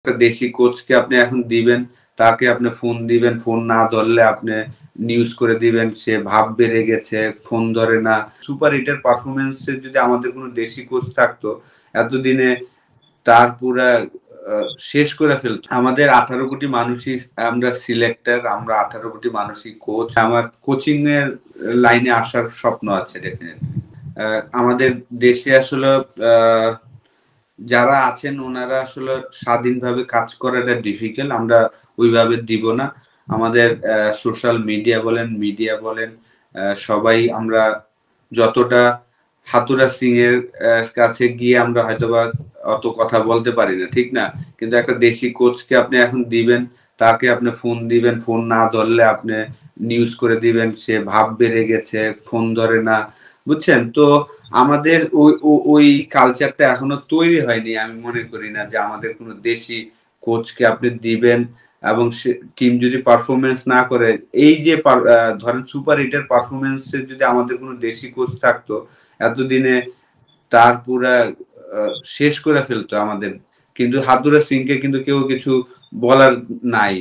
একটা দেশি কোচকে আপনি এখন দিবেন, তাকে আপনি ফোন দিবেন, ফোন না ধরলে আপনি নিউজ করে দিবেন, সে ভাব বেড়ে গেছে, ফোন ধরে না। সুপার হিটের পারফরম্যান্সে যদি আমাদের কোনো দেশি কোচ থাকতো, এতদিনে তার পুরা শেষ করে ফেলত। আমাদের 18 কোটি মানুষই আমরা সিলেক্টর, আমরা 18 কোটি মানুষই কোচ। আমার কোচিং এর লাইনে আসার স্বপ্ন আছে ডেফিনেটলি। আমাদের দেশে আসলে যারা আছেন ওনারা আসলে স্বাধীনভাবে কাজ করাটা ডিফিকাল্ট, আমরা ওইভাবে দিব না। আমাদের সোশ্যাল মিডিয়া বলেন, মিডিয়া বলেন, সবাই আমরা যতটা হাতুড়া সিং এর কাছে গিয়ে আমরা হয়তোবা অত কথা বলতে পারি না, ঠিক না? কিন্তু একটা দেশি কোচকে আপনি এখন দিবেন, তাকে আপনি ফোন দিবেন, ফোন না ধরলে আপনি নিউজ করে দিবেন, সে ভাব বেড়ে গেছে, ফোন ধরে না, বুঝছেন? তো আমাদের ওই কালচারটা এখনো তৈরি হয়নি। আমি মনে করি না যে আমাদের কোনো দেশি কোচকে আপনি দিবেন এবং সে টিম যদি পারফরম্যান্স না করে, এই যে ধরেন সুপার হিটের পারফরম্যান্সে যদি আমাদের কোনো দেশি কোচ থাকতো, এতদিনে তার পুরা শেষ করে ফেলতো আমাদের। কিন্তু হাতুড়া সিংকে কিন্তু কেউ কিছু বলার নাই।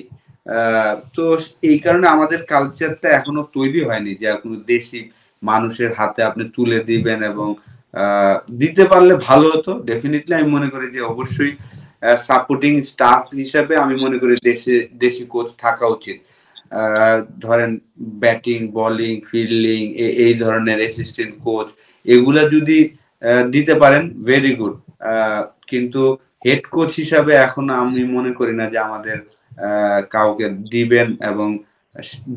তো এই কারণে আমাদের কালচারটা এখনো তৈরি হয়নি যে কোনো দেশি মানুষের হাতে আপনি তুলে দিবেন এবং দিতে পারলে ভালো হতো। ডেফিনেটলি আমি মনে করি যে অবশ্যই সাপোর্টিং স্টাফ হিসাবে আমি মনে করি দেশি কোচ থাকা উচিত। ধরেন ব্যাটিং, বোলিং, ফিল্ডিং এই ধরনের অ্যাসিস্ট্যান্ট কোচ এগুলা যদি দিতে পারেন ভেরি গুড। কিন্তু হেড কোচ হিসাবে এখন আমি মনে করি না যে আমাদের কাউকে দিবেন এবং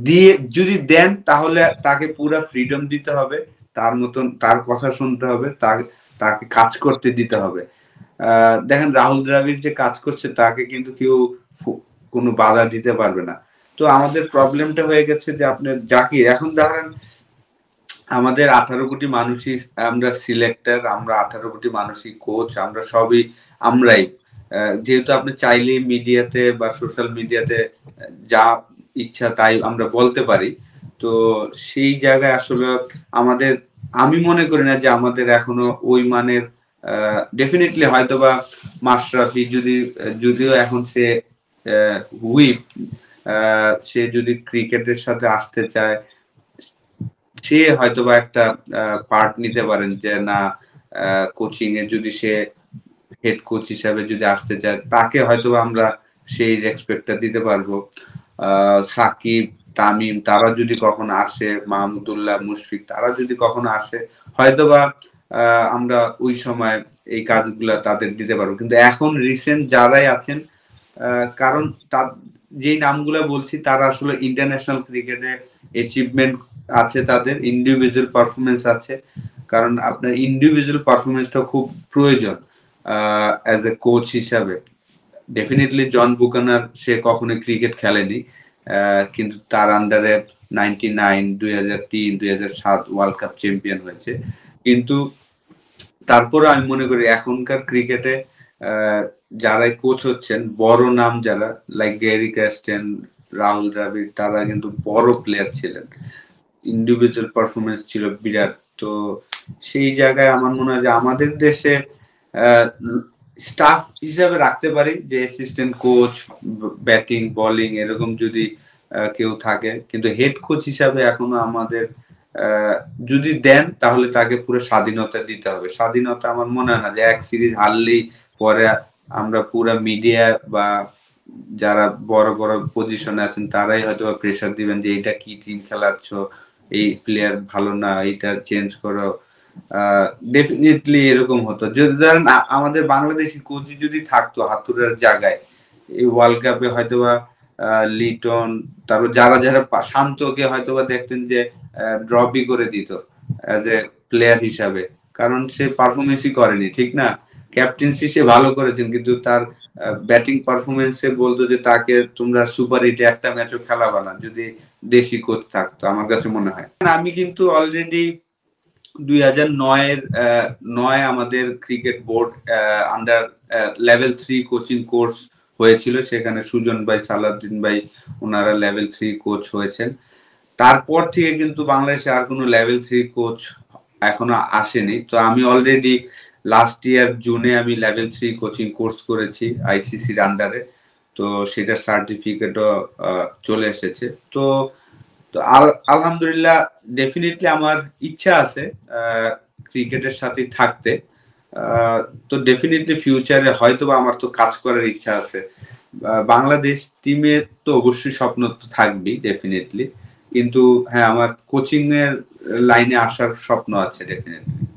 দিয়ে যদি দেন তাহলে তাকে পুরো ফ্রিডম দিতে হবে, তার মতন তার কথা শুনতে হবে, তাকে কাজ করতে দিতে হবে। দেখেন রাহুল দ্রাবিড় যে কাজ করছে তাকে কিন্তু কেউ কোনো বাধা দিতে পারবে না। তো আমাদের প্রবলেমটা হয়ে গেছে যে আপনার যাকে এখন ধরেন আমাদের 18 কোটি মানুষই আমরা সিলেক্টর, আমরা 18 কোটি মানুষই কোচ, আমরা সবই আমরাই। যেহেতু আপনি চাইলেই মিডিয়াতে বা সোশ্যাল মিডিয়াতে যা ইচ্ছা তাই আমরা বলতে পারি। তো সেই জায়গায় আসলে আমাদের আমি মনে করি না যে আমাদের এখনো ওই মানের ডেফিনেটলি হয়তোবা মাশরাফি যদিও এখন সে হুইপ, সে যদি ক্রিকেটের সাথে আসতে চায় সে হয়তোবা একটা পার্ট নিতে পারেন যে না কোচিং এ যদি সে হেড কোচ হিসাবে যদি আসতে চায় তাকে হয়তোবা আমরা সেই রেসপেক্টটা দিতে পারবো। সাকিব, তামিম তারা যদি কখনো আসে, মাহমুদুল্লাহ, মুশফিক তারা যদি কখনো আসে হয়তোবা আমরা ওই সময় এই কাজগুলা তাদের দিতে পারবো। কিন্তু এখন রিসেন্ট যারাই আছেন কারণ তার যেই নামগুলা বলছি তারা আসলে ইন্টারন্যাশনাল ক্রিকেটে অ্যাচিভমেন্ট আছে, তাদের ইন্ডিভিজুয়াল পারফরমেন্স আছে। কারণ আপনার ইন্ডিভিজুয়াল পারফরমেন্সটা খুব প্রয়োজন অ্যাজ এ কোচ হিসাবে। ডেফিনেটলি জন বুকানার সে কখনো ক্রিকেট খেলেনি, কিন্তু তার আন্ডারে 99, 2003, 2007 ওয়ার্ল্ড কাপ চ্যাম্পিয়ন হয়েছে। কিন্তু তারপরে আমি মনে করি এখনকার ক্রিকেটে যারাই কোচ হচ্ছেন বড় নাম যারা like Gary Kirsten, Rahul Dravid তারা কিন্তু বড় প্লেয়ার ছিলেন, ইন্ডিভিজুয়াল পারফরমেন্স ছিল বিরাট। তো সেই জায়গায় আমার মনে হয় যে আমাদের দেশে স্টাফ হিসাবে রাখতে পারি যে অ্যাসিস্ট্যান্ট কোচ, ব্যাটিং, বোলিং এরকম যদি কেউ থাকে, কিন্তু হেড কোচ হিসাবে এখনো আমাদের যদি দেন তাহলে তাকে পুরো স্বাধীনতা দিতে হবে। স্বাধীনতা আমার মনে হয় না যে এক সিরিজ হারলেই পরে আমরা পুরো মিডিয়া বা যারা বড় বড় পজিশনে আছেন তারাই হয়তো প্রেসার দিবেন যে এটা কি টিম খেলাচ্ছ, এই প্লেয়ার ভালো না, এটা চেঞ্জ করো। ডেফিনেটলি এরকম হতো যদি ধরেন আমাদের বাংলাদেশি কোচ যদি থাকতো হাতুড়ার জায়গায়, এই ওয়ার্ল্ড কাপে হয়তোবা লিটন তারপর যারা যারা শান্তকে হয়তোবা দেখতেন যে ড্রপই করে দিত অ্যাজ এ প্লেয়ার হিসাবে, কারণ সে পারফরমেন্সই করেনি, ঠিক না? ক্যাপ্টেন্সি সে ভালো করেছেন কিন্তু তার ব্যাটিং পারফরমেন্সে বলতো যে তাকে তোমরা সুপার হিটে একটা ম্যাচও খেলাবা না যদি দেশি কোচ থাকতো, আমার কাছে মনে হয়। আমি কিন্তু অলরেডি 2009 আমাদের cricket board under level 3 coaching course হয়েছিল, সেখানে সুজন ভাই, সালাউদ্দিন ভাই ওনারা লেভেল 3 কোচ হয়েছেন। তারপর থেকে কিন্তু বাংলাদেশে আর কোনো লেভেল 3 কোচ এখনো আসেনি। তো আমি অলরেডি লাস্ট ইয়ার জুনে আমি লেভেল 3 কোচিং কোর্স করেছি আইসিসির আন্ডারে। তো সেটার সার্টিফিকেটও চলে এসেছে। তো তো আলহামদুলিল্লাহ ডেফিনিটলি আমার ইচ্ছা আছে ক্রিকেটের সাথেই থাকতে। তো ডেফিনিটলি ফিউচারে হয়তোবা আমার তো কাজ করার ইচ্ছা আছে। বাংলাদেশ টিমের তো অবশ্যই স্বপ্ন তো থাকবেই ডেফিনিটলি। কিন্তু হ্যাঁ, আমার কোচিং এর লাইনে আসার স্বপ্ন আছে ডেফিনিটলি।